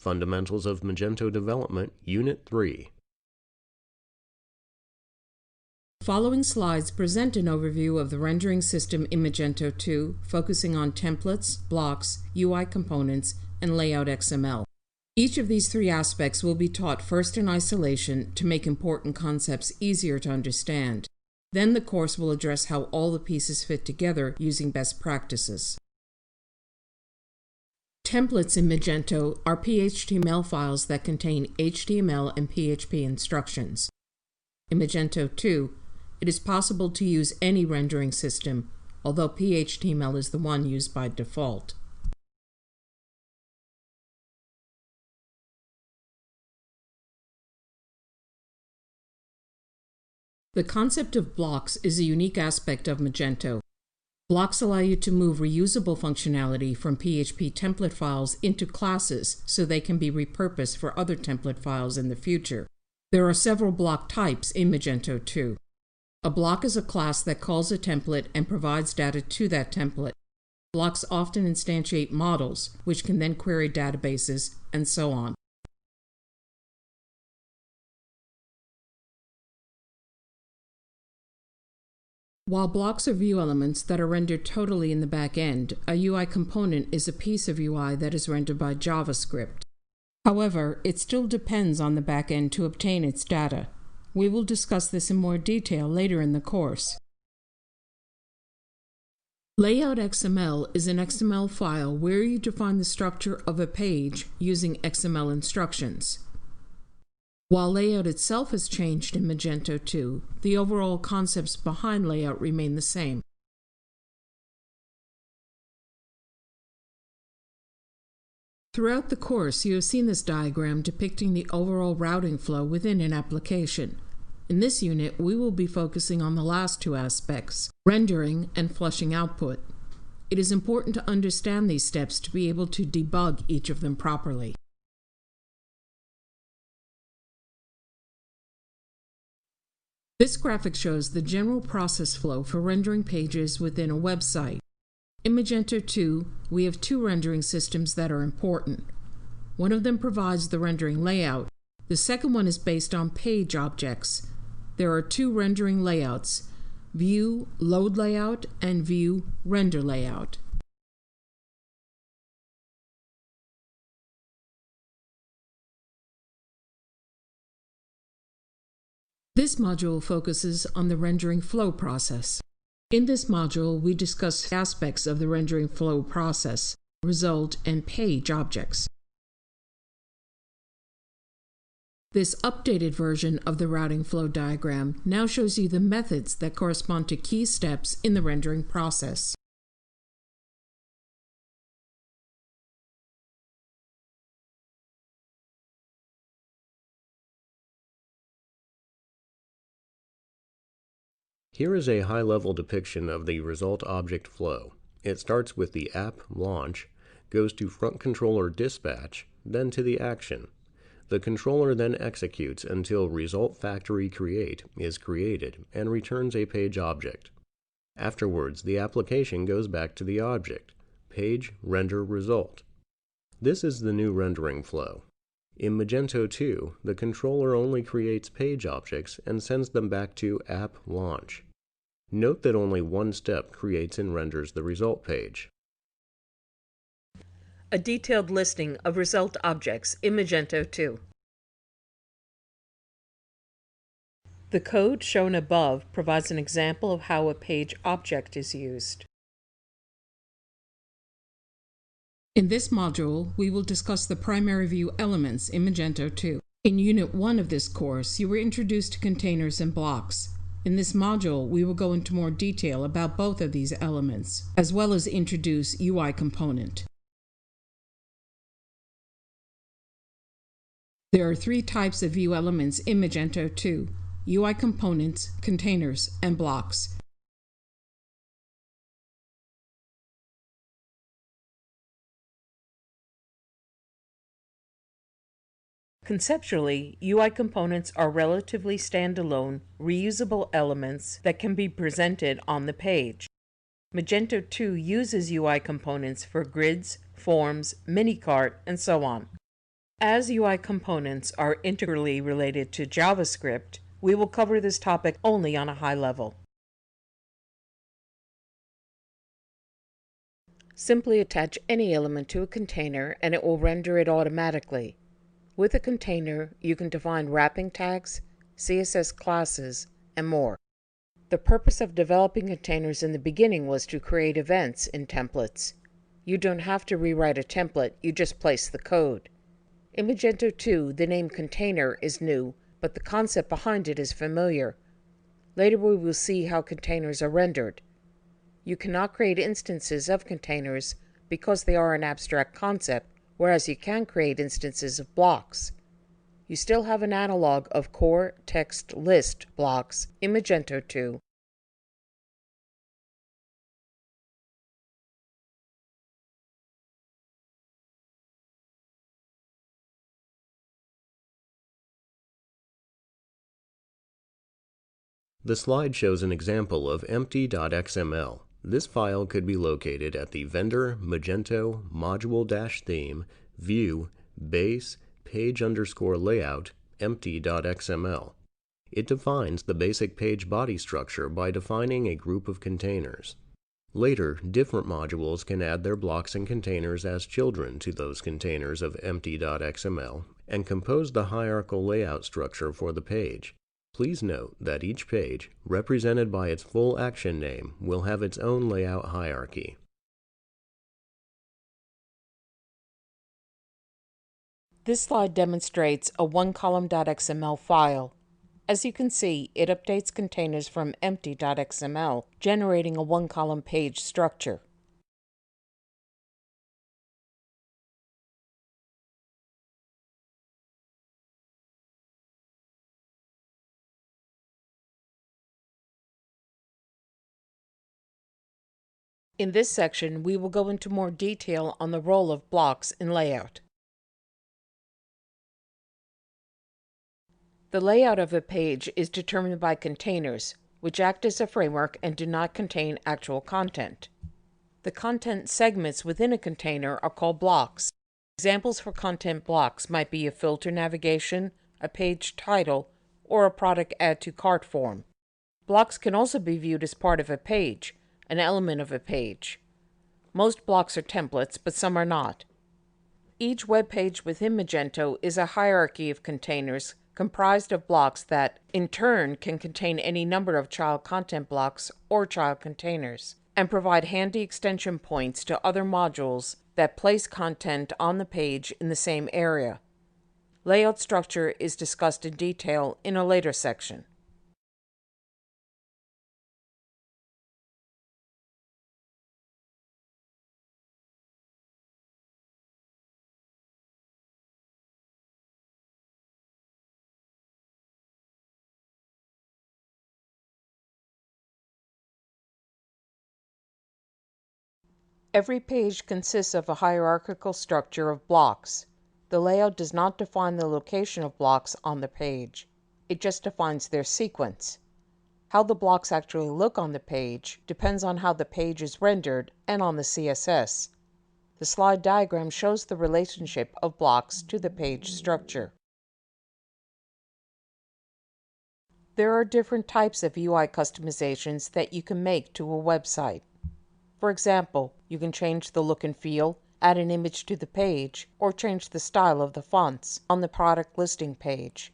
Fundamentals of Magento Development, Unit 3. Following slides present an overview of the rendering system in Magento 2, focusing on templates, blocks, UI components, and layout XML. Each of these three aspects will be taught first in isolation to make important concepts easier to understand. Then the course will address how all the pieces fit together using best practices. Templates in Magento are HTML files that contain HTML and PHP instructions. In Magento 2, it is possible to use any rendering system, although HTML is the one used by default. The concept of blocks is a unique aspect of Magento. Blocks allow you to move reusable functionality from PHP template files into classes so they can be repurposed for other template files in the future. There are several block types in Magento 2. A block is a class that calls a template and provides data to that template. Blocks often instantiate models, which can then query databases, and so on. While blocks are view elements that are rendered totally in the back end, a UI component is a piece of UI that is rendered by JavaScript. However, it still depends on the back end to obtain its data. We will discuss this in more detail later in the course. Layout XML is an XML file where you define the structure of a page using XML instructions. While layout itself has changed in Magento 2, the overall concepts behind layout remain the same. Throughout the course, you have seen this diagram depicting the overall routing flow within an application. In this unit, we will be focusing on the last two aspects, rendering and flushing output. It is important to understand these steps to be able to debug each of them properly. This graphic shows the general process flow for rendering pages within a website. In Magento 2, we have two rendering systems that are important. One of them provides the rendering layout. The second one is based on page objects. There are two rendering layouts, View Load Layout and View Render Layout. This module focuses on the rendering flow process. In this module, we discuss aspects of the rendering flow process, result, and page objects. This updated version of the routing flow diagram now shows you the methods that correspond to key steps in the rendering process. Here is a high-level depiction of the result object flow. It starts with the app launch, goes to front controller dispatch, then to the action. The controller then executes until result factory create is created and returns a page object. Afterwards, the application goes back to the object, page render result. This is the new rendering flow. In Magento 2, the controller only creates page objects and sends them back to app launch. Note that only one step creates and renders the result page. A detailed listing of result objects in Magento 2. The code shown above provides an example of how a page object is used. In this module, we will discuss the primary view elements in Magento 2. In Unit 1 of this course, you were introduced to containers and blocks. In this module, we will go into more detail about both of these elements, as well as introduce UI component. There are three types of view elements in Magento 2: UI components, containers, and blocks. Conceptually, UI components are relatively standalone, reusable elements that can be presented on the page. Magento 2 uses UI components for grids, forms, mini-cart, and so on. As UI components are integrally related to JavaScript, we will cover this topic only on a high level. Simply attach any element to a container and it will render it automatically. With a container, you can define wrapping tags, CSS classes, and more. The purpose of developing containers in the beginning was to create events in templates. You don't have to rewrite a template, you just place the code. In Magento 2, the name container is new, but the concept behind it is familiar. Later we will see how containers are rendered. You cannot create instances of containers because they are an abstract concept, whereas you can create instances of blocks. You still have an analog of core text list blocks in Magento 2. The slide shows an example of empty.xml. This file could be located at the vendor Magento module-theme view base page_layout empty.xml. It defines the basic page body structure by defining a group of containers. Later, different modules can add their blocks and containers as children to those containers of empty.xml and compose the hierarchical layout structure for the page. Please note that each page, represented by its full action name, will have its own layout hierarchy. This slide demonstrates a one-column.xml file. As you can see, it updates containers from empty.xml, generating a one-column page structure. In this section, we will go into more detail on the role of blocks in layout. The layout of a page is determined by containers, which act as a framework and do not contain actual content. The content segments within a container are called blocks. Examples for content blocks might be a filter navigation, a page title, or a product add to cart form. Blocks can also be viewed as part of a page, an element of a page. Most blocks are templates, but some are not. Each web page within Magento is a hierarchy of containers comprised of blocks that, in turn, can contain any number of child content blocks or child containers, and provide handy extension points to other modules that place content on the page in the same area. Layout structure is discussed in detail in a later section. Every page consists of a hierarchical structure of blocks. The layout does not define the location of blocks on the page. It just defines their sequence. How the blocks actually look on the page depends on how the page is rendered and on the CSS. The slide diagram shows the relationship of blocks to the page structure. There are different types of UI customizations that you can make to a website. For example, you can change the look and feel, add an image to the page, or change the style of the fonts on the product listing page.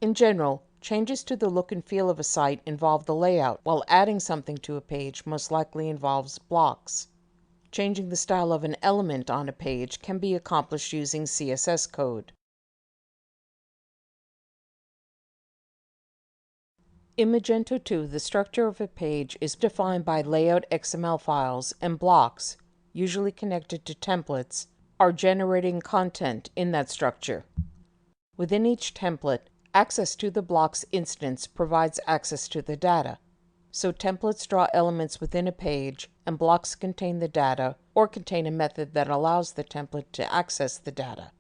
In general, changes to the look and feel of a site involve the layout, while adding something to a page most likely involves blocks. Changing the style of an element on a page can be accomplished using CSS code. In Magento 2, the structure of a page is defined by layout XML files, and blocks, usually connected to templates, are generating content in that structure. Within each template, access to the blocks instance provides access to the data. So templates draw elements within a page, and blocks contain the data or contain a method that allows the template to access the data.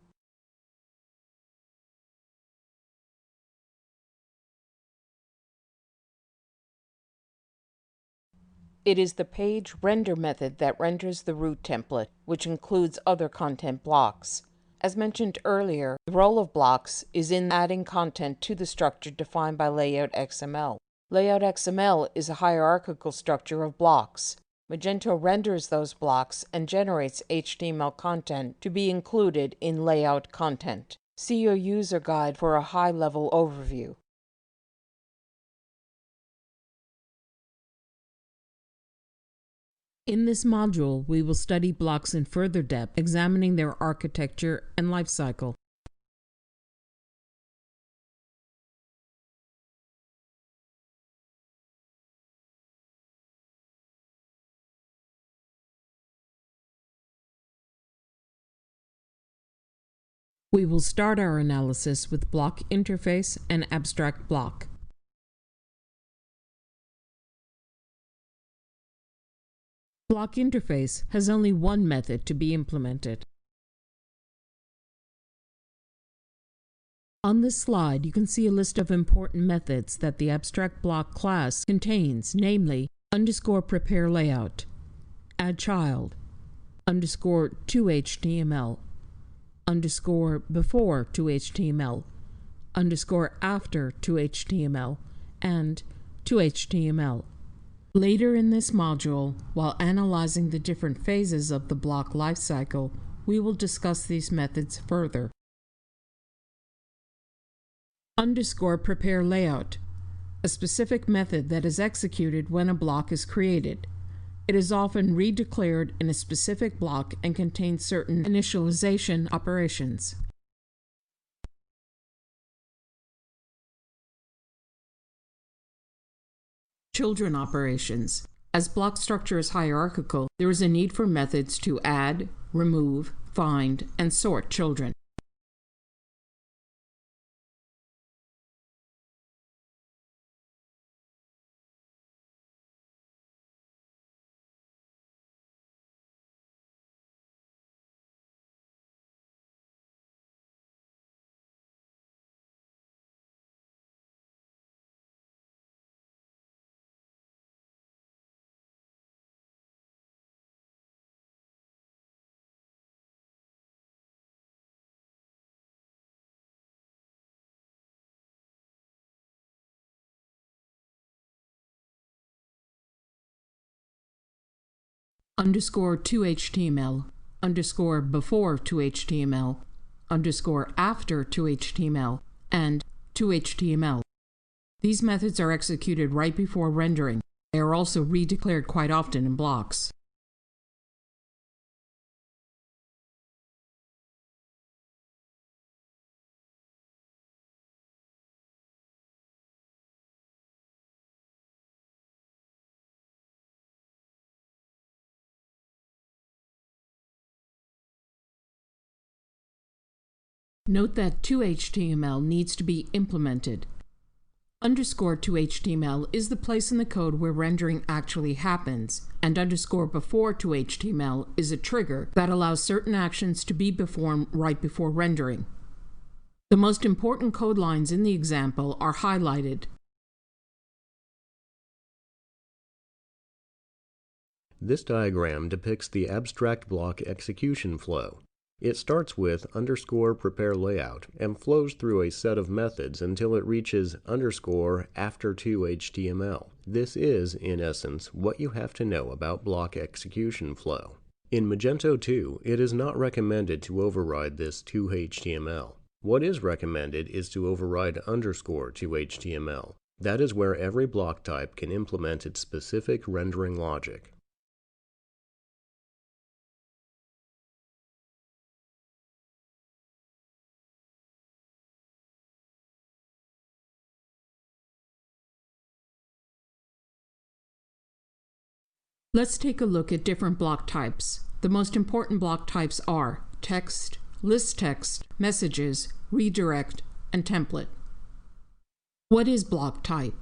It is the page render method that renders the root template, which includes other content blocks. As mentioned earlier, the role of blocks is in adding content to the structure defined by Layout XML. Layout XML is a hierarchical structure of blocks. Magento renders those blocks and generates HTML content to be included in layout content. See your user guide for a high-level overview. In this module, we will study blocks in further depth, examining their architecture and lifecycle. We will start our analysis with block interface and abstract block. Block interface has only one method to be implemented. On this slide, you can see a list of important methods that the abstract block class contains, namely _prepareLayout, addChild, _toHTML, _before toHTML, _after toHTML, and toHTML. Later in this module, while analyzing the different phases of the block lifecycle, we will discuss these methods further. _prepareLayout, a specific method that is executed when a block is created. It is often redeclared in a specific block and contains certain initialization operations. Children operations. As block structure is hierarchical, there is a need for methods to add, remove, find, and sort children. _toHTML, _before toHTML, _after toHTML, and toHTML. These methods are executed right before rendering. They are also redeclared quite often in blocks. Note that toHTML needs to be implemented. _toHTML is the place in the code where rendering actually happens, and _before toHTML is a trigger that allows certain actions to be performed right before rendering. The most important code lines in the example are highlighted. This diagram depicts the abstract block execution flow. It starts with _prepareLayout and flows through a set of methods until it reaches _after toHTML. This is, in essence, what you have to know about block execution flow. In Magento 2, it is not recommended to override this toHTML. What is recommended is to override _toHTML. That is where every block type can implement its specific rendering logic. Let's take a look at different block types. The most important block types are text, list text, messages, redirect, and template. What is block type?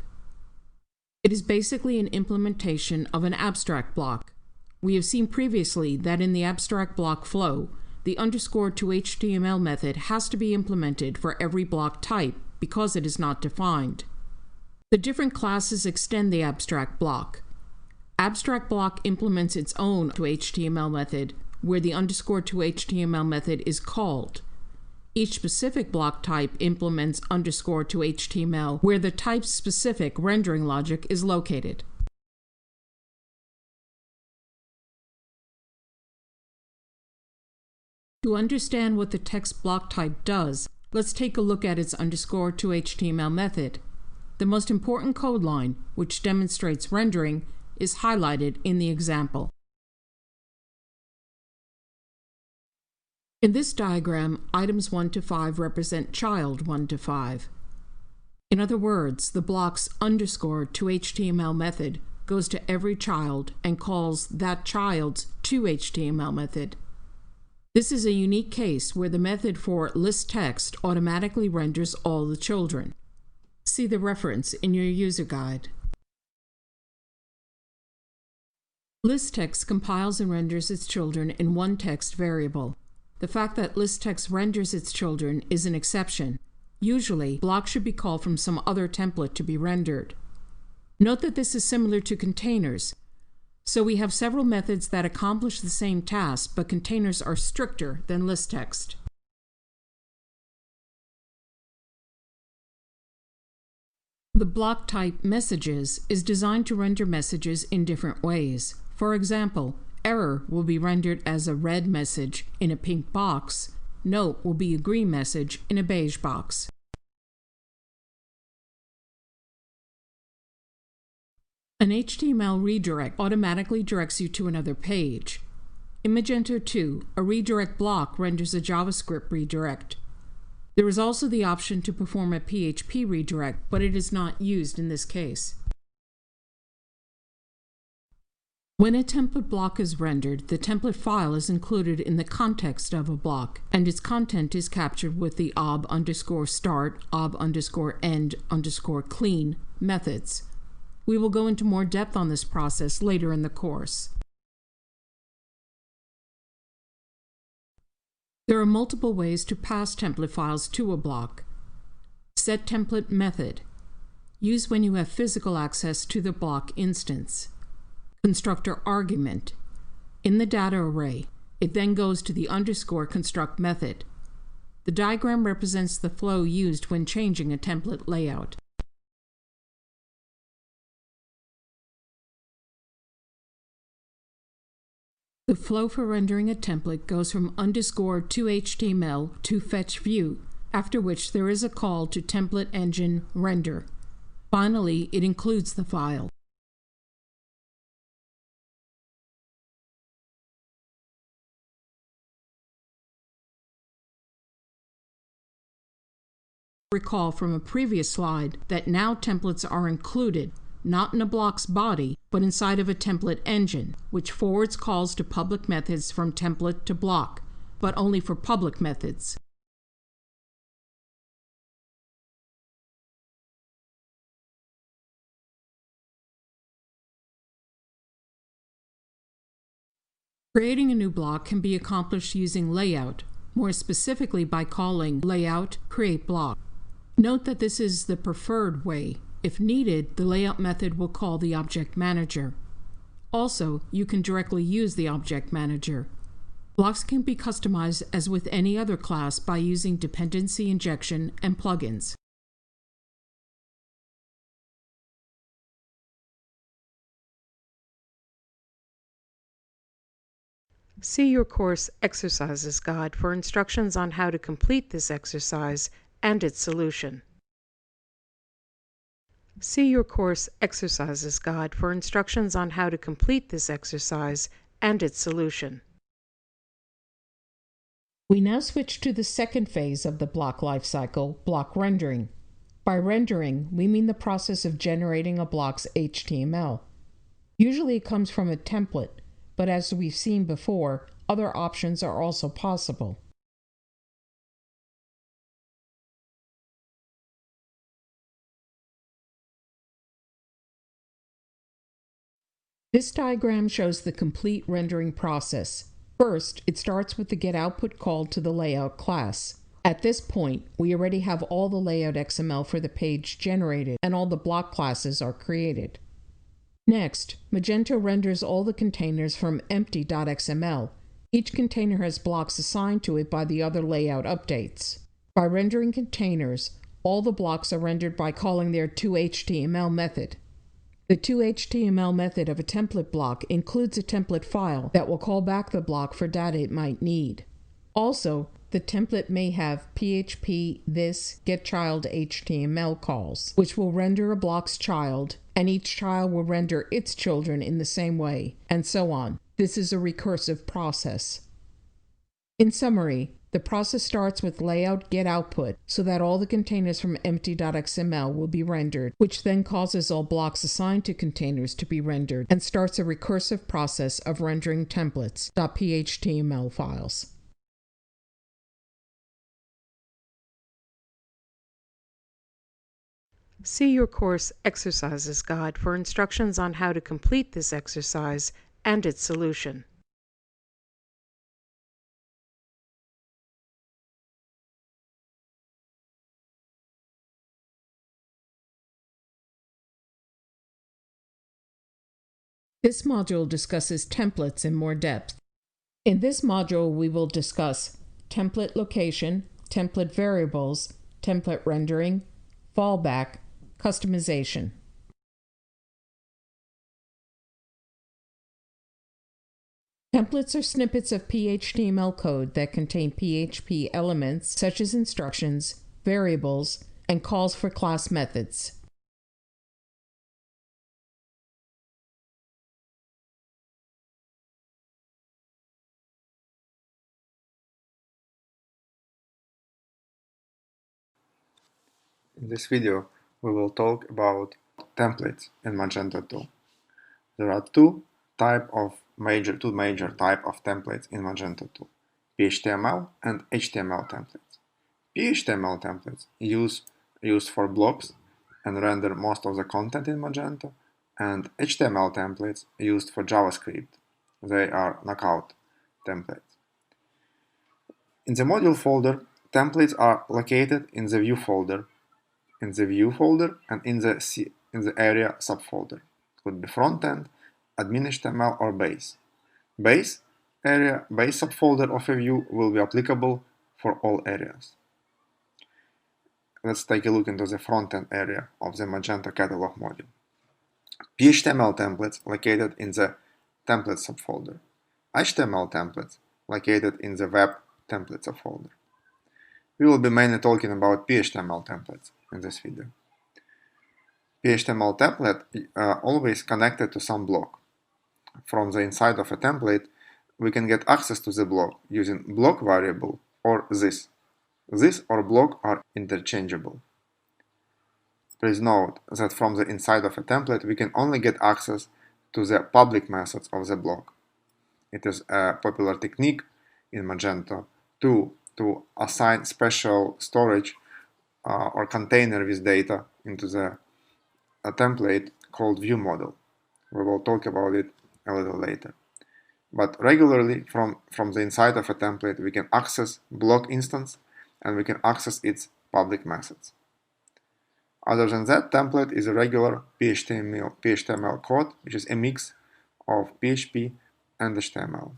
It is basically an implementation of an abstract block. We have seen previously that in the abstract block flow, the _toHTML method has to be implemented for every block type because it is not defined. The different classes extend the abstract block. Abstract block implements its own toHTML method, where the _toHTML method is called. Each specific block type implements underscore to HTML, where the type-specific rendering logic is located. To understand what the text block type does, let's take a look at its underscore to HTML method. The most important code line, which demonstrates rendering, is highlighted in the example. In this diagram, items 1 to 5 represent child 1 to 5. In other words, the block's underscore to HTML method goes to every child and calls that child's to HTML method. This is a unique case where the method for list text automatically renders all the children. See the reference in your user guide. List text compiles and renders its children in one text variable. The fact that list text renders its children is an exception. Usually, blocks should be called from some other template to be rendered. Note that this is similar to containers. So we have several methods that accomplish the same task, but containers are stricter than list text. The block type messages is designed to render messages in different ways. For example, error will be rendered as a red message in a pink box. Note will be a green message in a beige box. An HTML redirect automatically directs you to another page. In Magento 2, a redirect block renders a JavaScript redirect. There is also the option to perform a PHP redirect, but it is not used in this case. When a template block is rendered, the template file is included in the context of a block, and its content is captured with the ob_start, ob_end_clean methods. We will go into more depth on this process later in the course. There are multiple ways to pass template files to a block. setTemplate method, used when you have physical access to the block instance. Constructor argument. In the data array, it then goes to the _construct method. The diagram represents the flow used when changing a template layout. The flow for rendering a template goes from underscore to HTML to fetch view, after which there is a call to template engine render. Finally, it includes the file. Recall from a previous slide that now templates are included, not in a block's body, but inside of a template engine, which forwards calls to public methods from template to block, but only for public methods. Creating a new block can be accomplished using layout, more specifically by calling layout create block. Note that this is the preferred way. If needed, the layout method will call the object manager. Also, you can directly use the object manager. Blocks can be customized as with any other class by using dependency injection and plugins. See your course Exercises Guide for instructions on how to complete this exercise and its solution. See your course Exercises Guide for instructions on how to complete this exercise and its solution. We now switch to the second phase of the block lifecycle, block rendering. By rendering, we mean the process of generating a block's HTML. Usually it comes from a template, but as we've seen before, other options are also possible. This diagram shows the complete rendering process. First, it starts with the getOutput call to the layout class. At this point, we already have all the layout XML for the page generated, and all the block classes are created. Next, Magento renders all the containers from empty.xml. Each container has blocks assigned to it by the other layout updates. By rendering containers, all the blocks are rendered by calling their toHTML method. The toHTML method of a template block includes a template file that will call back the block for data it might need. Also, the template may have PHP this getChildHTML calls, which will render a block's child, and each child will render its children in the same way, and so on. This is a recursive process. In summary, the process starts with layout getOutput so that all the containers from empty.xml will be rendered, which then causes all blocks assigned to containers to be rendered and starts a recursive process of rendering templates.phtml files. See your course Exercises Guide for instructions on how to complete this exercise and its solution. This module discusses templates in more depth. In this module, we will discuss template location, template variables, template rendering, fallback, customization. Templates are snippets of PHTML code that contain PHP elements such as instructions, variables, and calls for class methods. In this video, we will talk about templates in Magento 2. There are two major type of templates in Magento 2: PHTML and HTML templates. PHTML templates used for blocks and render most of the content in Magento, and HTML templates used for JavaScript. They are knockout templates. In the module folder, templates are located in the view folder, and in the area subfolder. It could be frontend, Adminhtml, or base. Base subfolder of a view will be applicable for all areas. Let's take a look into the frontend area of the Magento catalog module. PHTML templates located in the template subfolder. HTML templates located in the web template subfolder. We will be mainly talking about PHTML templates in this video. PHTML template always connected to some block. From the inside of a template, we can get access to the block using block variable or this. This or block are interchangeable. Please note that from the inside of a template, we can only get access to the public methods of the block. It is a popular technique in Magento to assign special storage or container with data into a template called view model. We will talk about it a little later. But regularly from the inside of a template, we can access block instance and we can access its public methods. Other than that, template is a regular PHTML code, which is a mix of PHP and HTML.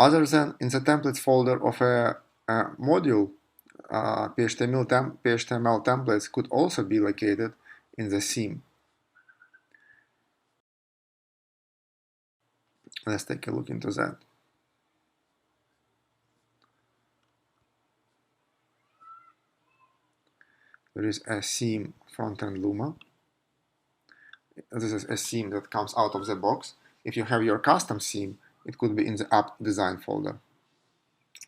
Other than in the templates folder of a module, PHTML templates could also be located in the theme. Let's take a look into that. There is a theme frontend Luma. This is a theme that comes out of the box. If you have your custom theme, it could be in the app design folder.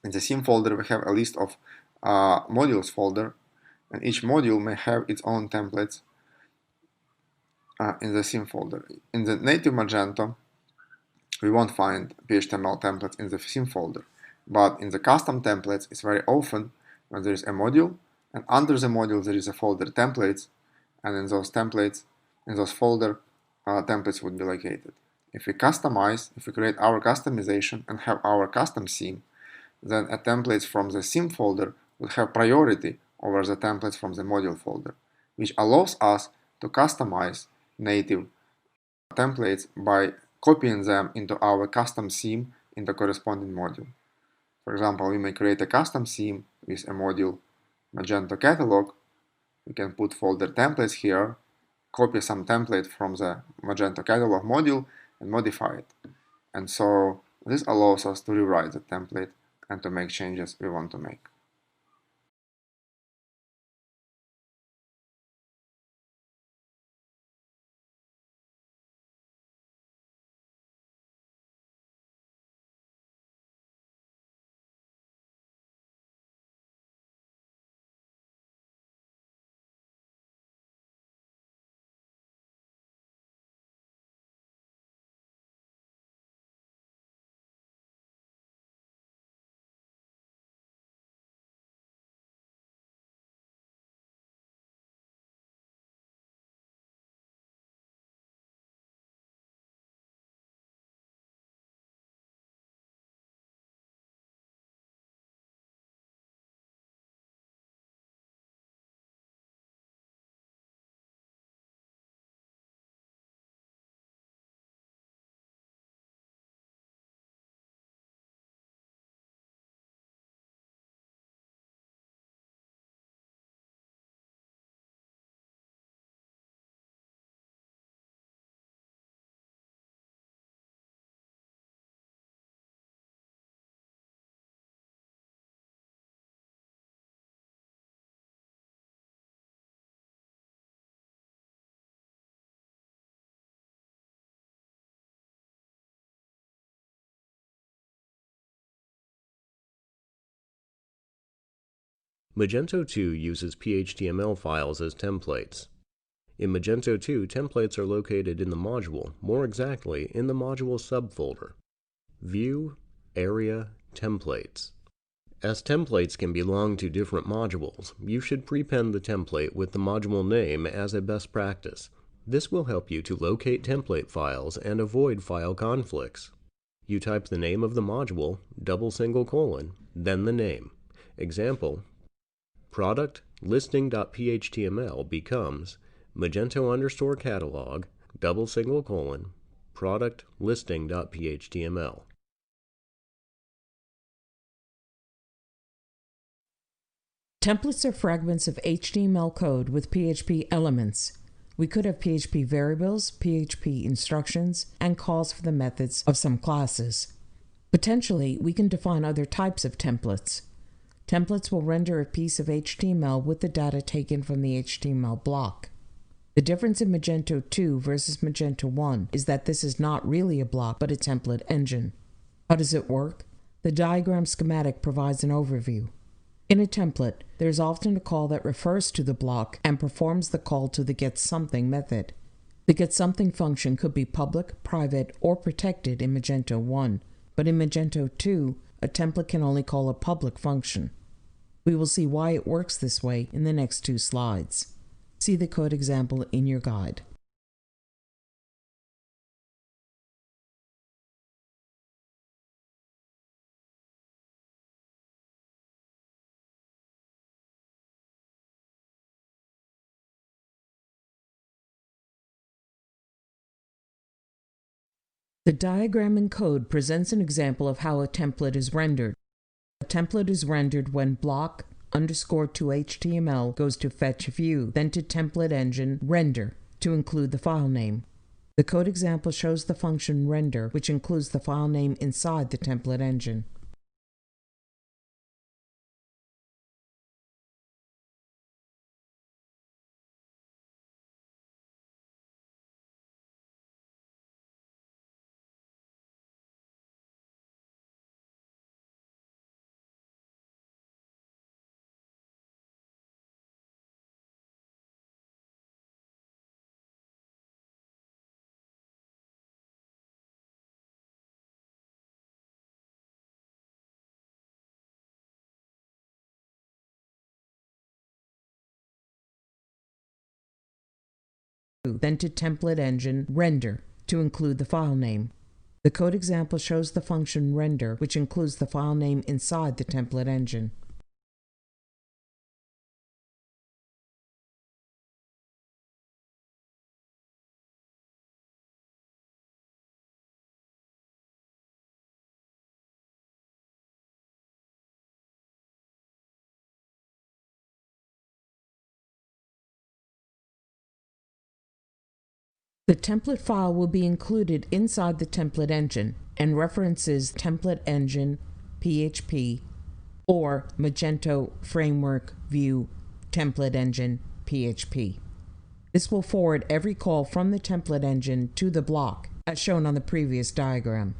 In the theme folder, we have a list of modules folder, and each module may have its own templates in the theme folder. In the native Magento, we won't find PHTML templates in the theme folder, but in the custom templates, it's very often when there is a module, and under the module there is a folder templates, and in those templates, in those folder, templates would be located. If we create our customization and have our custom theme, then templates from the theme folder would have priority over the templates from the module folder, which allows us to customize native templates by copying them into our custom theme in the corresponding module. For example, we may create a custom theme with a module Magento catalog. We can put folder templates here, copy some template from the Magento catalog module and modify it. And so this allows us to rewrite the template and to make changes we want to make. Magento 2 uses PHTML files as templates. In Magento 2, templates are located in the module, more exactly in the module subfolder. View, Area, Templates. As templates can belong to different modules, you should prepend the template with the module name as a best practice. This will help you to locate template files and avoid file conflicts. You type the name of the module, then the name. Example, product listing.phtml becomes Magento_catalog, product listing.phtml. Templates are fragments of HTML code with PHP elements. We could have PHP variables, PHP instructions, and calls for the methods of some classes. Potentially, we can define other types of templates. Templates will render a piece of HTML with the data taken from the HTML block. The difference in Magento 2 versus Magento 1 is that this is not really a block, but a template engine. How does it work? The diagram schematic provides an overview. In a template, there is often a call that refers to the block and performs the call to the getSomething method. The getSomething function could be public, private, or protected in Magento 1, but in Magento 2, a template can only call a public function. We will see why it works this way in the next 2 slides. See the code example in your guide. The diagram in code presents an example of how a template is rendered. A template is rendered when block_to_HTML goes to fetch view, then to template engine render to include the file name. The code example shows the function render, which includes the file name inside the template engine. Then to template engine render to include the file name. The code example shows the function render, which includes the file name inside the template engine. The template file will be included inside the template engine and references template engine PHP or Magento Framework View Template Engine PHP. This will forward every call from the template engine to the block, as shown on the previous diagram.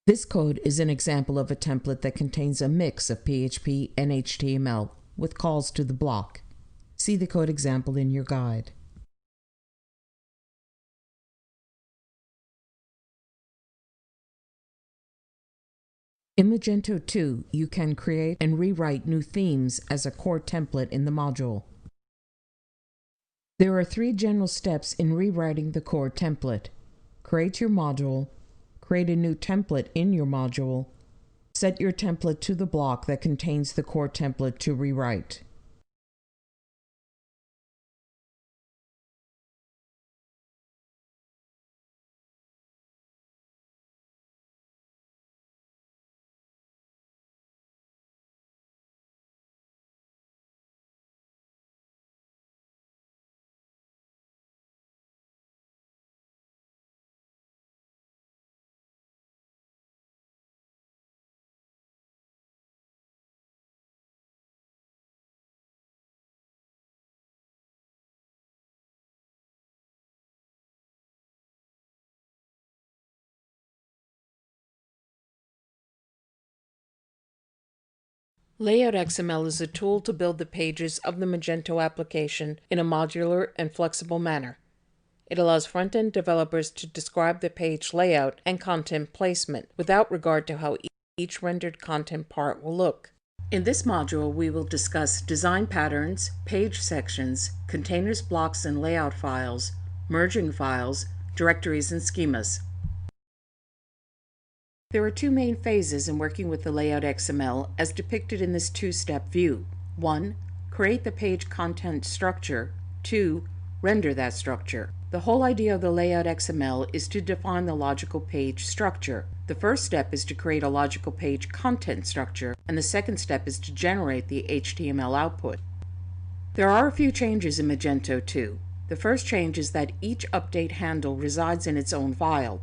This code is an example of a template that contains a mix of PHP and HTML with calls to the block. See the code example in your guide. In Magento 2, you can create and rewrite new themes as a core template in the module. There are 3 general steps in rewriting the core template. Create your module, create a new template in your module, set your template to the block that contains the core template to rewrite. Layout XML is a tool to build the pages of the Magento application in a modular and flexible manner. It allows front-end developers to describe the page layout and content placement without regard to how each rendered content part will look. In this module, we will discuss design patterns, page sections, containers, blocks, and layout files, merging files, directories, and schemas. There are 2 main phases in working with the Layout XML as depicted in this 2-step view. 1. Create the page content structure. 2. Render that structure. The whole idea of the Layout XML is to define the logical page structure. The first step is to create a logical page content structure, and the second step is to generate the HTML output. There are a few changes in Magento 2. The first change is that each update handle resides in its own file.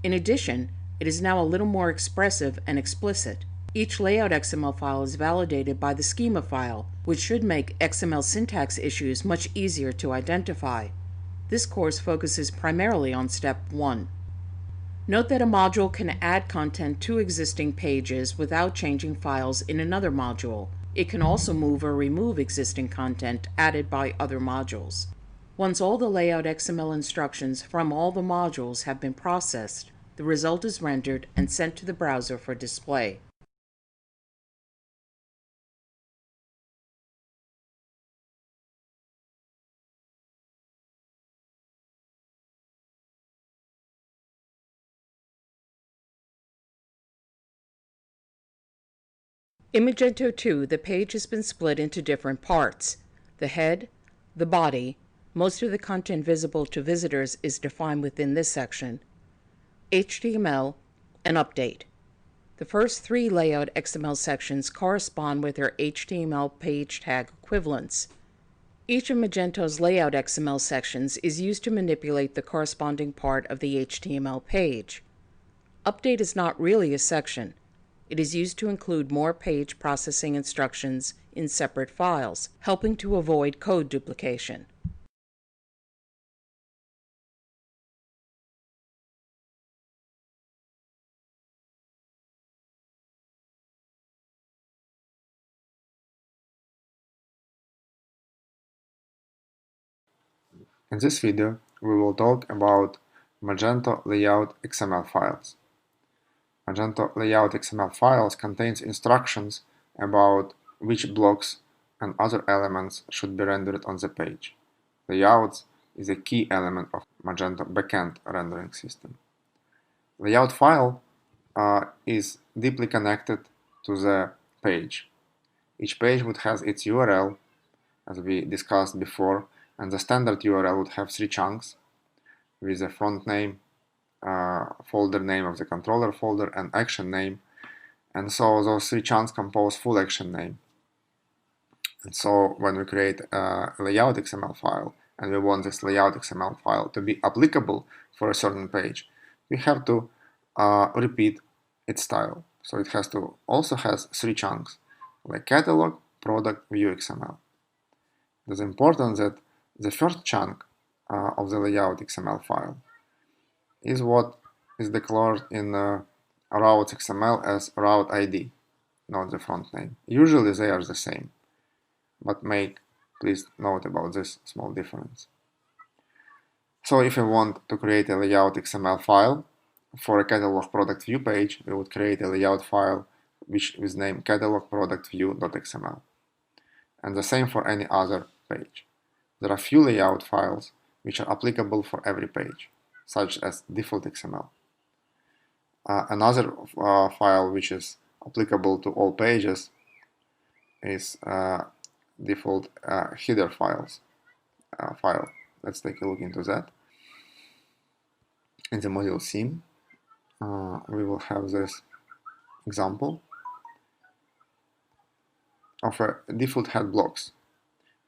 In addition, it is now a little more expressive and explicit. Each Layout XML file is validated by the schema file, which should make XML syntax issues much easier to identify. This course focuses primarily on step 1. Note that a module can add content to existing pages without changing files in another module. It can also move or remove existing content added by other modules. Once all the Layout XML instructions from all the modules have been processed, the result is rendered and sent to the browser for display. In Magento 2, the page has been split into different parts. The head, the body, most of the content visible to visitors is defined within this section, HTML, and update. The first 3 Layout XML sections correspond with their HTML page tag equivalents. Each of Magento's Layout XML sections is used to manipulate the corresponding part of the HTML page. Update is not really a section. It is used to include more page processing instructions in separate files, helping to avoid code duplication. In this video, we will talk about Magento Layout XML files. Magento Layout XML files contains instructions about which blocks and other elements should be rendered on the page. Layouts is a key element of Magento backend rendering system. Layout file is deeply connected to the page. Each page would have its URL, as we discussed before, and the standard URL would have 3 chunks with a front name, folder name of the controller folder, and action name. And so those 3 chunks compose full action name. And so when we create a layout XML file and we want this layout XML file to be applicable for a certain page, we have to repeat its style. So it also has 3 chunks, like catalog, product, view XML. It is important that the first chunk of the layout XML file is what is declared in routes XML as route ID, not the font name. Usually they are the same, but please note about this small difference. So if we want to create a layout XML file for a catalog product view page, we would create a layout file with name catalog product view.xml. And the same for any other page. There are few layout files which are applicable for every page, such as default XML. Another file which is applicable to all pages is default header file. Let's take a look into that. In the module theme, we will have this example of a default head blocks.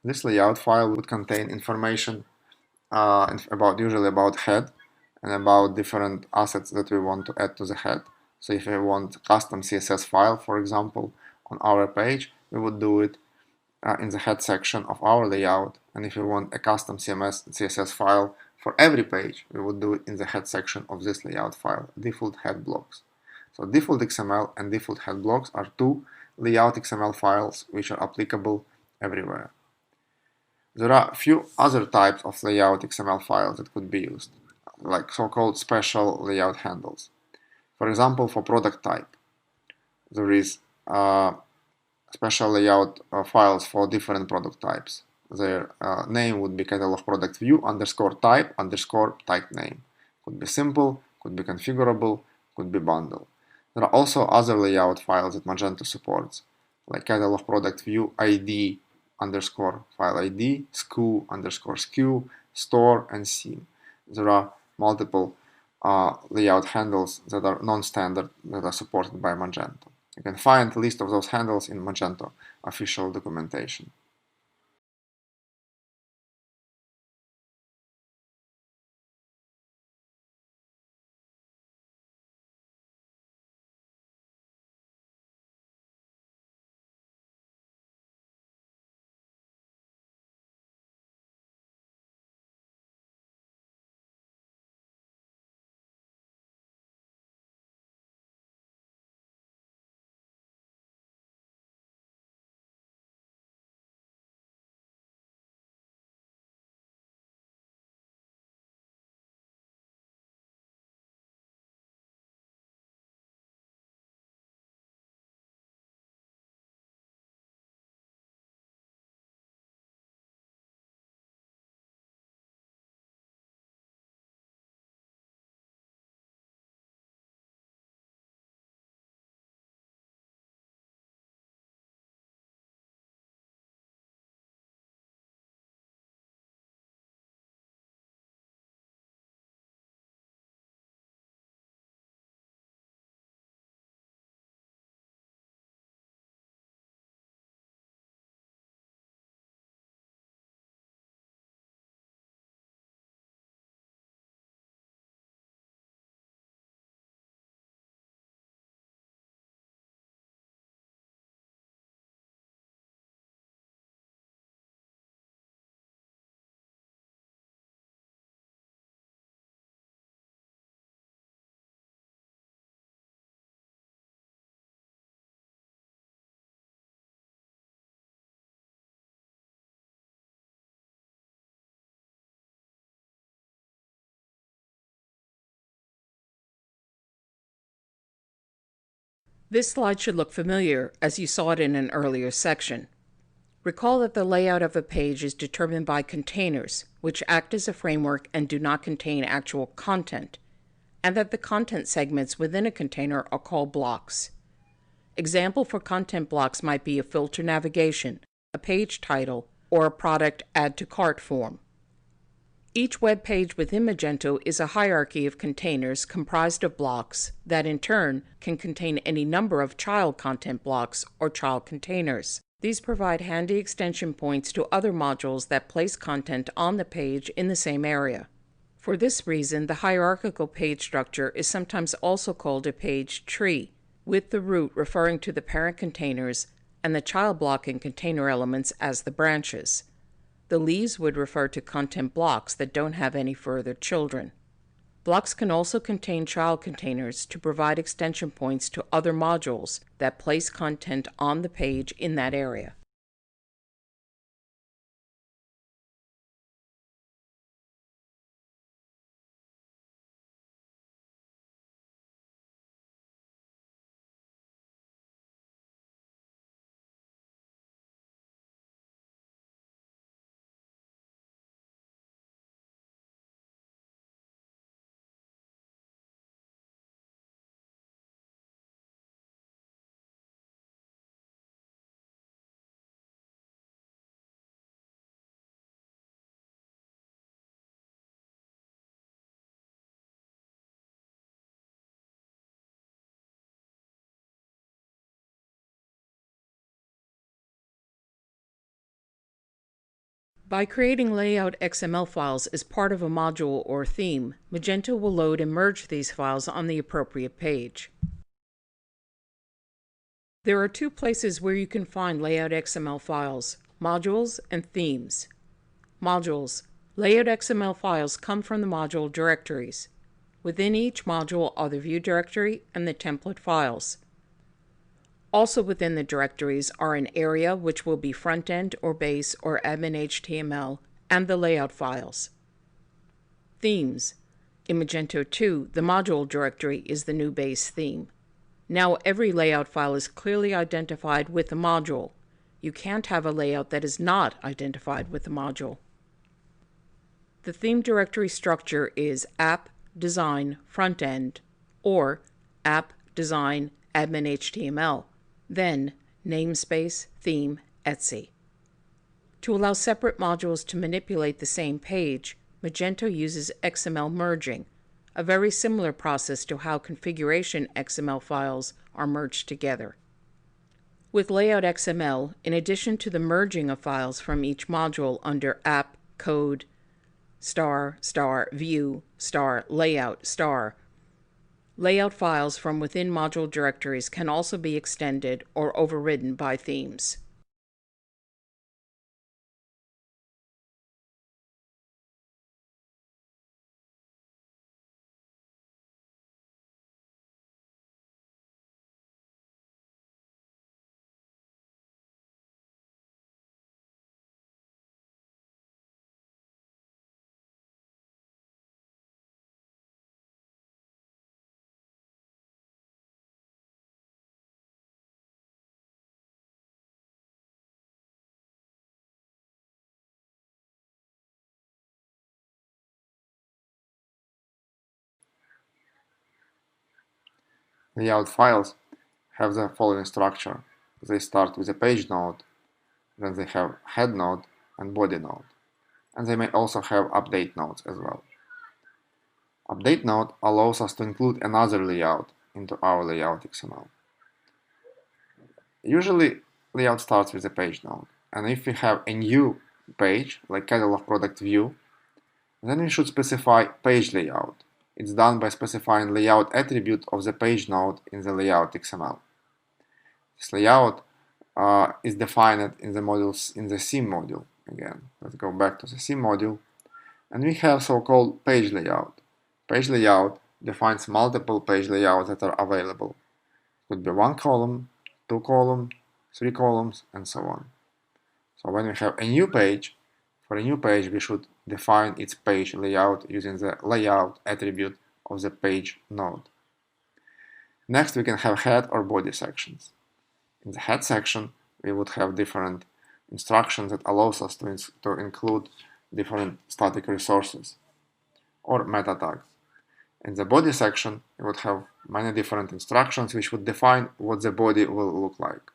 This layout file would contain information usually about head and about different assets that we want to add to the head. So if we want custom CSS file, for example, on our page, we would do it in the head section of our layout. And if we want a custom CSS file for every page, we would do it in the head section of this layout file, default head blocks. So default XML and default head blocks are 2 layout XML files which are applicable everywhere. There are a few other types of layout XML files that could be used, like so-called special layout handles. For example, for product type, there is special layout files for different product types. Their name would be catalog product view _type name. Could be simple, could be configurable, could be bundle. There are also other layout files that Magento supports, like catalog product view ID _file ID, SKU _SKU, store, and theme. There are multiple layout handles that are non-standard that are supported by Magento. You can find a list of those handles in Magento official documentation. This slide should look familiar as you saw it in an earlier section. Recall that the layout of a page is determined by containers, which act as a framework and do not contain actual content, and that the content segments within a container are called blocks. Example for content blocks might be a filter navigation, a page title, or a product add to cart form. Each web page within Magento is a hierarchy of containers comprised of blocks that in turn can contain any number of child content blocks or child containers. These provide handy extension points to other modules that place content on the page in the same area. For this reason, the hierarchical page structure is sometimes also called a page tree, with the root referring to the parent containers and the child block and container elements as the branches. The leaves would refer to content blocks that don't have any further children. Blocks can also contain child containers to provide extension points to other modules that place content on the page in that area. By creating layout XML files as part of a module or theme, Magento will load and merge these files on the appropriate page. There are two places where you can find layout XML files: modules and themes. Modules. Layout XML files come from the module directories. Within each module are the view directory and the template files. Also within the directories are an area, which will be front-end or base or Adminhtml, and the layout files. Themes. In Magento 2, the module directory is the new base theme. Now every layout file is clearly identified with the module. You can't have a layout that is not identified with the module. The theme directory structure is app, design, front-end, or app, design, Adminhtml. Then namespace, theme, etc. To allow separate modules to manipulate the same page, Magento uses XML merging, a very similar process to how configuration XML files are merged together. With Layout XML, in addition to the merging of files from each module under app, code, view, layout, layout files from within module directories can also be extended or overridden by themes. Layout files have the following structure. They start with a page node, then they have head node and body node, and they may also have update nodes as well. Update node allows us to include another layout into our layout XML. Usually, layout starts with a page node, and if we have a new page, like catalog product view, then we should specify page layout. It's done by specifying layout attribute of the page node in the layout XML. This layout is defined in the modules in the theme module. Again, let's go back to the theme module, and we have so-called page layout. Page layout defines multiple page layouts that are available. It could be 1 column, 2 columns, 3 columns, and so on. So when we have a new page, for a new page we should define its page layout using the layout attribute of the page node. Next, we can have head or body sections. In the head section, we would have different instructions that allows us to include different static resources or meta tags. In the body section, we would have many different instructions which would define what the body will look like.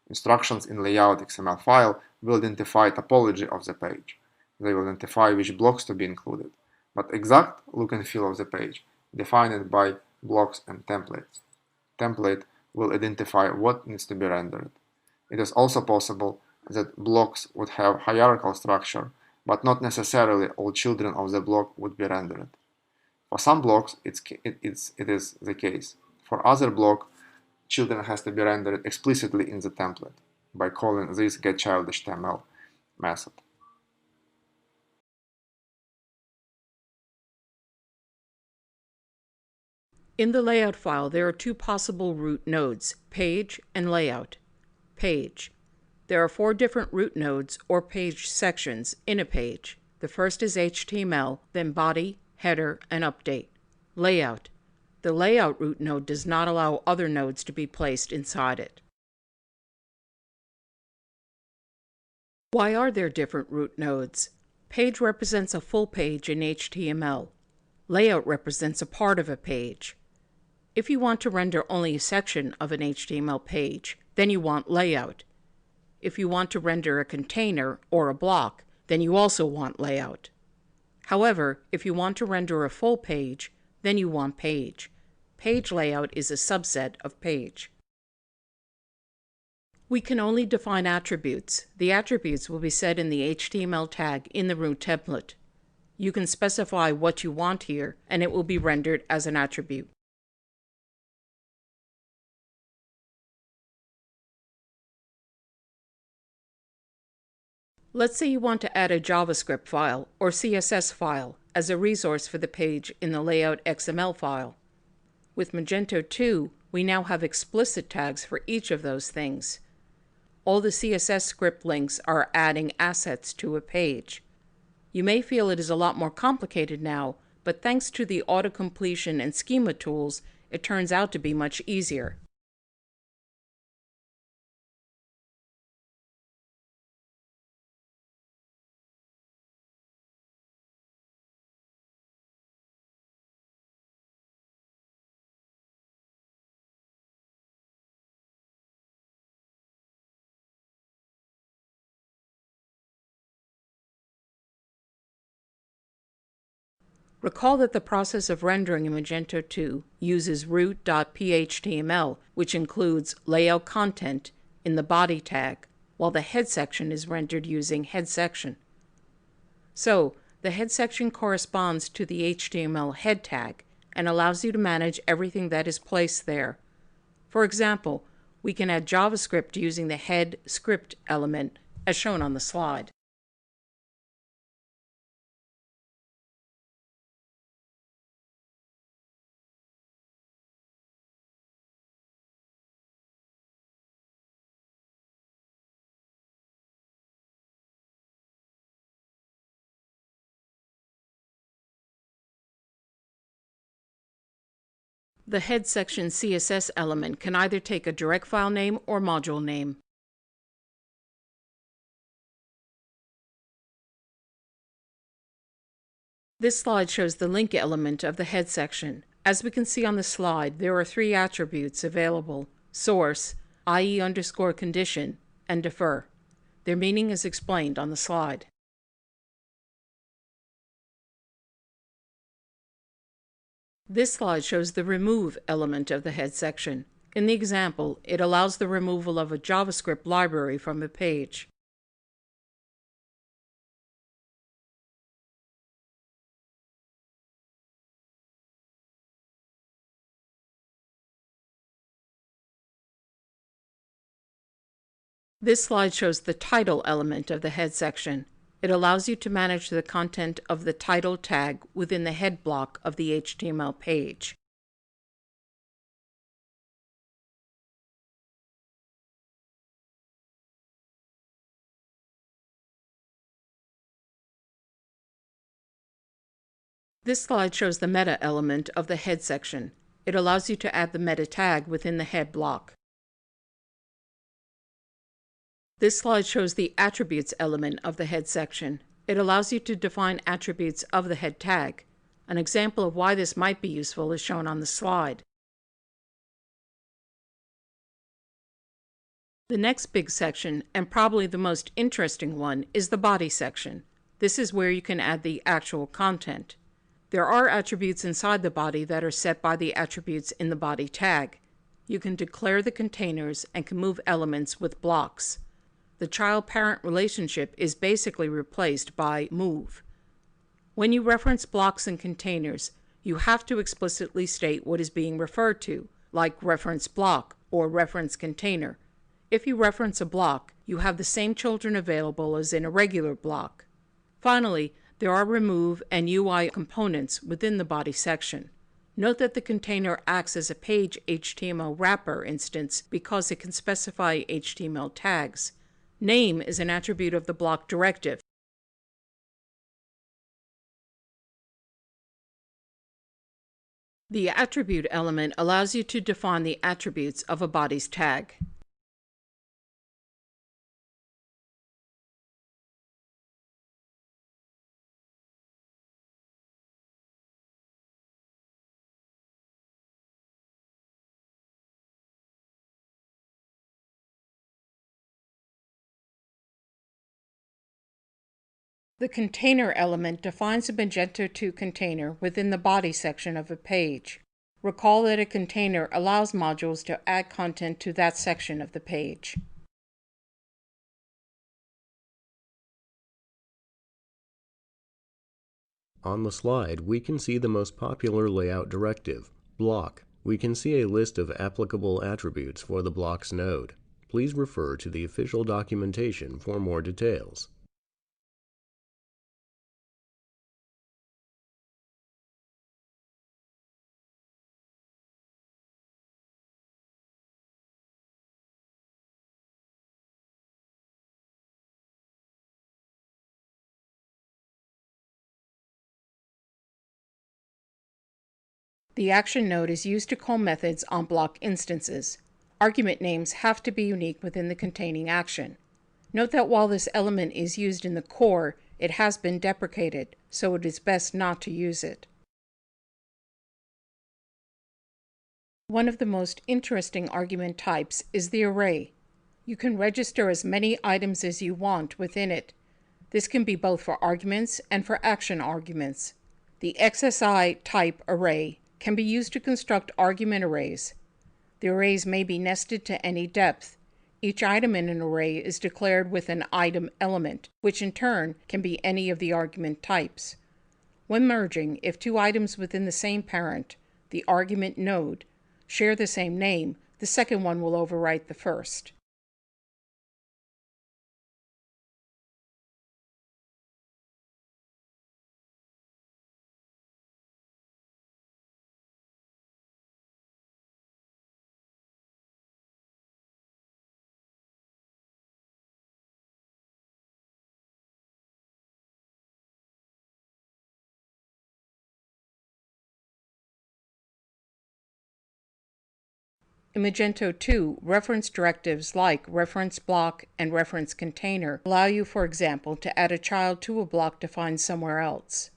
Instructions in layout XML file will identify topology of the page. They will identify which blocks to be included, but exact look and feel of the page defined by blocks and templates. Template will identify what needs to be rendered. It is also possible that blocks would have hierarchical structure, but not necessarily all children of the block would be rendered. For some blocks, it is the case. For other block, children has to be rendered explicitly in the template by calling this getChildishTML method. In the layout file, there are two possible root nodes, page and layout. Page. There are 4 different root nodes or page sections in a page. The first is HTML, then body, header, and update. Layout. The layout root node does not allow other nodes to be placed inside it. Why are there different root nodes? Page represents a full page in HTML. Layout represents a part of a page. If you want to render only a section of an HTML page, then you want layout. If you want to render a container or a block, then you also want layout. However, if you want to render a full page, then you want page. Page layout is a subset of page. We can only define attributes. The attributes will be set in the HTML tag in the root template. You can specify what you want here, and it will be rendered as an attribute. Let's say you want to add a JavaScript file or CSS file as a resource for the page in the layout XML file. With Magento 2, we now have explicit tags for each of those things. All the CSS script links are adding assets to a page. You may feel it is a lot more complicated now, but thanks to the auto-completion and schema tools, it turns out to be much easier. Recall that the process of rendering in Magento 2 uses root.phtml, which includes layout content in the body tag, while the head section is rendered using head section. So, the head section corresponds to the HTML head tag and allows you to manage everything that is placed there. For example, we can add JavaScript using the head script element as shown on the slide. The head section CSS element can either take a direct file name or module name. This slide shows the link element of the head section. As we can see on the slide, there are 3 attributes available: source, IE_condition, and defer. Their meaning is explained on the slide. This slide shows the remove element of the head section. In the example, it allows the removal of a JavaScript library from a page. This slide shows the title element of the head section. It allows you to manage the content of the title tag within the head block of the HTML page. This slide shows the meta element of the head section. It allows you to add the meta tag within the head block. This slide shows the attributes element of the head section. It allows you to define attributes of the head tag. An example of why this might be useful is shown on the slide. The next big section, and probably the most interesting one, is the body section. This is where you can add the actual content. There are attributes inside the body that are set by the attributes in the body tag. You can declare the containers and can move elements with blocks. The child-parent relationship is basically replaced by move. When you reference blocks and containers, you have to explicitly state what is being referred to, like reference block or reference container. If you reference a block, you have the same children available as in a regular block. Finally, there are remove and UI components within the body section. Note that the container acts as a page HTML wrapper instance because it can specify HTML tags. Name is an attribute of the block directive. The attribute element allows you to define the attributes of a body's tag. The container element defines a Magento 2 container within the body section of a page. Recall that a container allows modules to add content to that section of the page. On the slide, we can see the most popular layout directive, block. We can see a list of applicable attributes for the blocks node. Please refer to the official documentation for more details. The action node is used to call methods on block instances. Argument names have to be unique within the containing action. Note that while this element is used in the core, it has been deprecated, so it is best not to use it. One of the most interesting argument types is the array. You can register as many items as you want within it. This can be both for arguments and for action arguments. The XSI type array can be used to construct argument arrays. The arrays may be nested to any depth. Each item in an array is declared with an item element, which in turn can be any of the argument types. When merging, if two items within the same parent, the argument node, share the same name, the second one will overwrite the first. In Magento 2, reference directives like reference block and reference container allow you, for example, to add a child to a block defined somewhere else.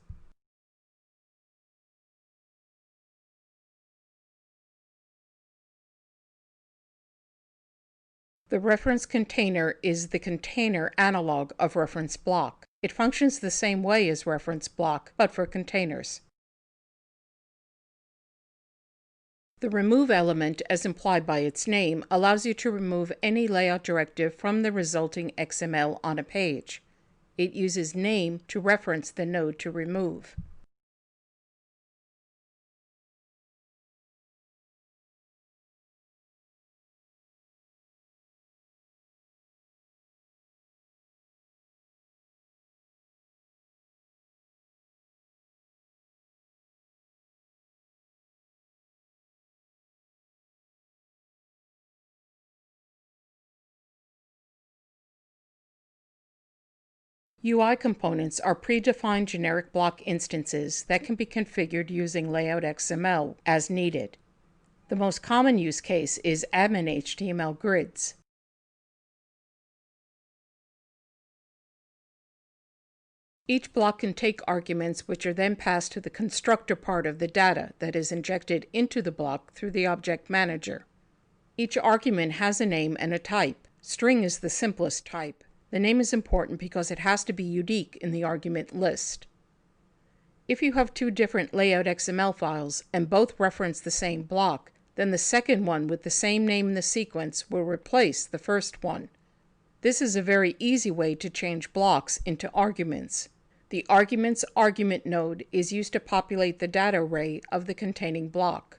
The reference container is the container analog of reference block. It functions the same way as reference block, but for containers. The remove element, as implied by its name, allows you to remove any layout directive from the resulting XML on a page. It uses name to reference the node to remove. UI components are predefined generic block instances that can be configured using Layout XML as needed. The most common use case is Adminhtml grids. Each block can take arguments which are then passed to the constructor part of the data that is injected into the block through the Object Manager. Each argument has a name and a type. String is the simplest type. The name is important because it has to be unique in the argument list. If you have two different Layout XML files and both reference the same block, then the second one with the same name in the sequence will replace the first one. This is a very easy way to change blocks into arguments. The arguments argument node is used to populate the data array of the containing block.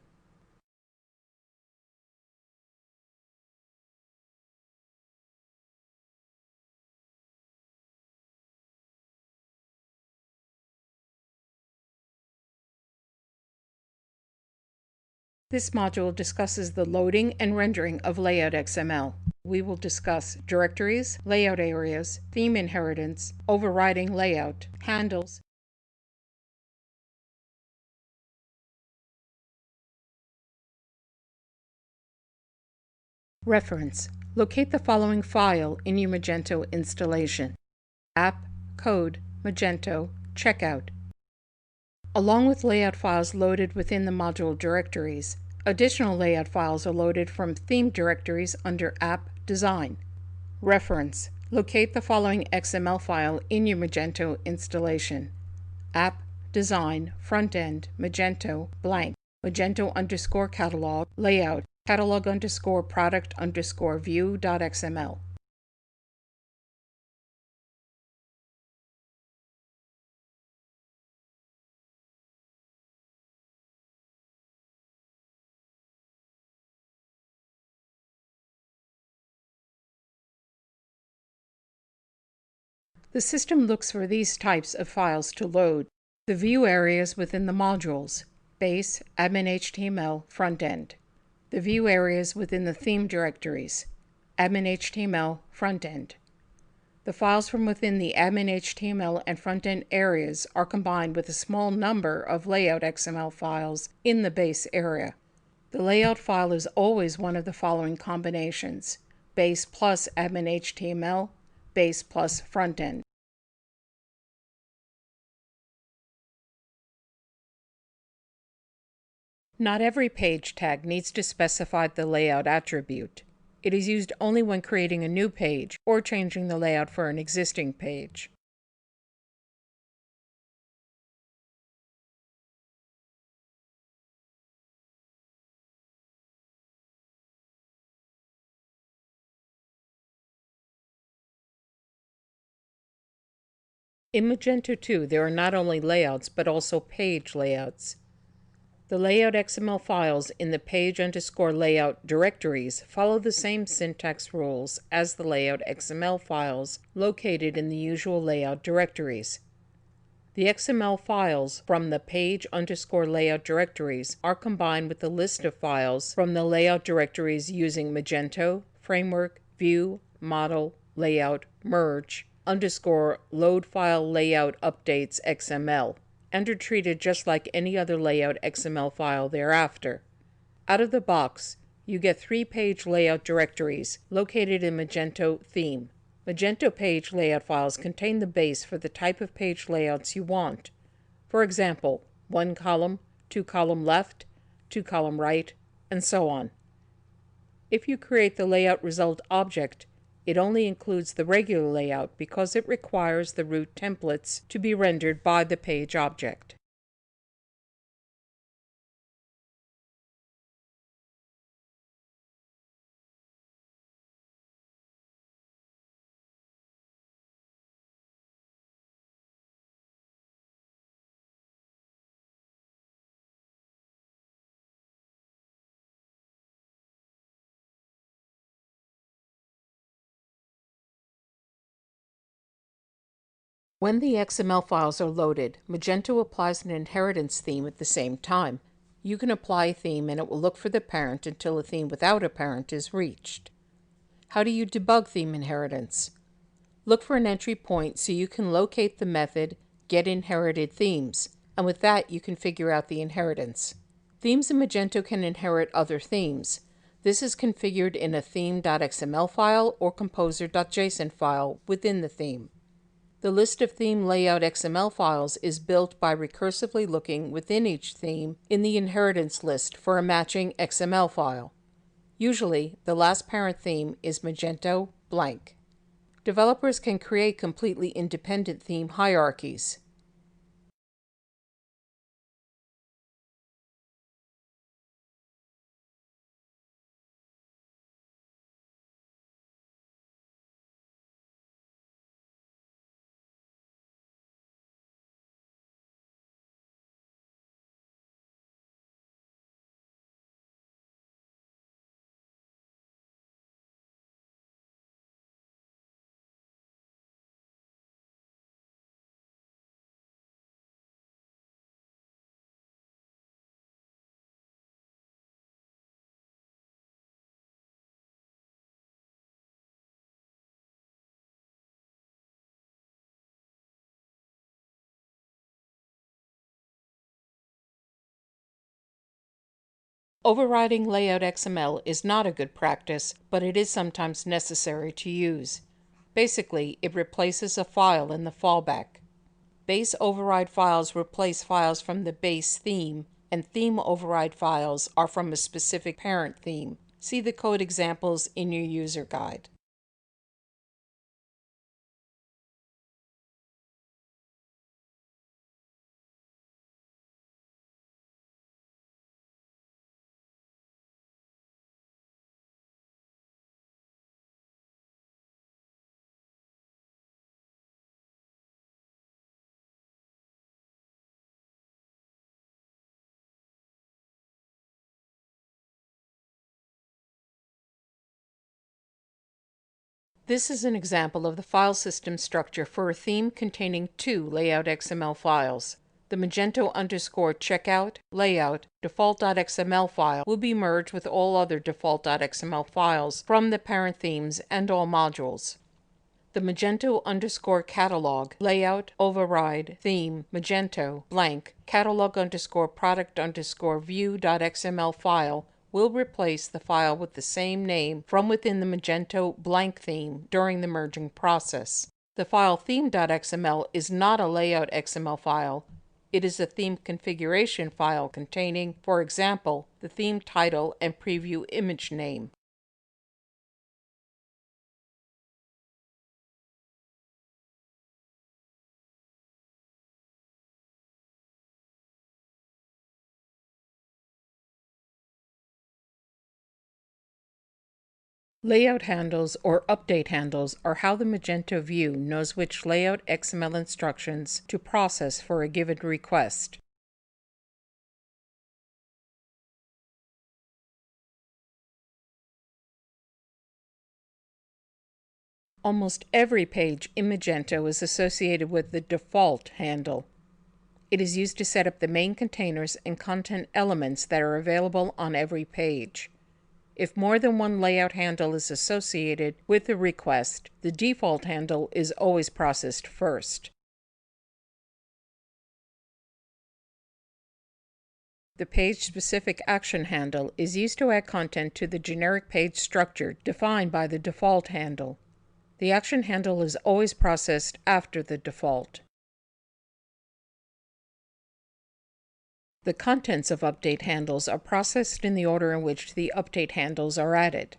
This module discusses the loading and rendering of Layout XML. We will discuss directories, layout areas, theme inheritance, overriding layout, handles, reference. Locate the following file in your Magento installation: app, code, Magento, checkout. Along with layout files loaded within the module directories, additional layout files are loaded from theme directories under App Design. Reference. Locate the following XML file in your Magento installation: app, design, front-end, Magento, blank, Magento_catalog, layout, catalog_product_view.xml. The system looks for these types of files to load: the view areas within the modules, base, Adminhtml, front-end; the view areas within the theme directories, Adminhtml, front-end. The files from within the Adminhtml and front-end areas are combined with a small number of layout XML files in the base area. The layout file is always one of the following combinations: base plus Adminhtml, base plus front-end. Not every page tag needs to specify the layout attribute. It is used only when creating a new page or changing the layout for an existing page. In Magento 2, there are not only layouts but also page layouts. The layout XML files in the page_layout directories follow the same syntax rules as the layout XML files located in the usual layout directories. The XML files from the page_layout directories are combined with the list of files from the layout directories using Magento, Framework, View, Model, Layout, Merge, _load file layout updates XML, and are treated just like any other layout XML file thereafter. Out of the box, you get 3 page layout directories located in Magento theme. Magento page layout files contain the base for the type of page layouts you want. For example, 1 column, 2 column left, 2 column right, and so on. If you create the layout result object, it only includes the regular layout because it requires the root templates to be rendered by the page object. When the XML files are loaded, Magento applies an inheritance theme at the same time. You can apply a theme and it will look for the parent until a theme without a parent is reached. How do you debug theme inheritance? Look for an entry point so you can locate the method getInheritedThemes, and with that you can figure out the inheritance. Themes in Magento can inherit other themes. This is configured in a theme.xml file or composer.json file within the theme. The list of theme layout XML files is built by recursively looking within each theme in the inheritance list for a matching XML file. Usually, the last parent theme is Magento blank. Developers can create completely independent theme hierarchies. Overriding layout XML is not a good practice, but it is sometimes necessary to use. Basically, it replaces a file in the fallback. Base override files replace files from the base theme, and theme override files are from a specific parent theme. See the code examples in your user guide. This is an example of the file system structure for a theme containing two layout XML files. The Magento _checkout layout default.xml file will be merged with all other default.xml files from the parent themes and all modules. The Magento _catalog layout override theme Magento blank catalog _product _view.xml file will replace the file with the same name from within the Magento blank theme during the merging process. The file theme.xml is not a layout XML file. It is a theme configuration file containing, for example, the theme title and preview image name. Layout handles or update handles are how the Magento view knows which layout XML instructions to process for a given request. Almost every page in Magento is associated with the default handle. It is used to set up the main containers and content elements that are available on every page. If more than one layout handle is associated with a request, the default handle is always processed first. The page-specific action handle is used to add content to the generic page structure defined by the default handle. The action handle is always processed after the default. The contents of update handles are processed in the order in which the update handles are added.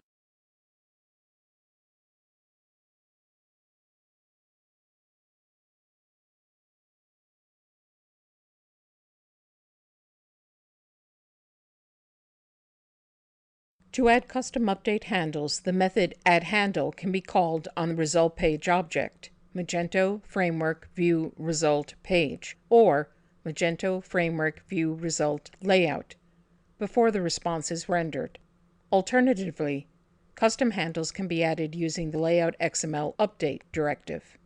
To add custom update handles, the method addHandle can be called on the result page object, Magento Framework View Result Page, or Magento Framework View Result Layout, before the response is rendered. Alternatively, custom handles can be added using the Layout XML Update directive.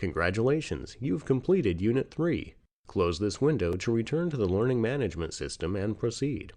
Congratulations, you've completed Unit 3. Close this window to return to the Learning Management System and proceed.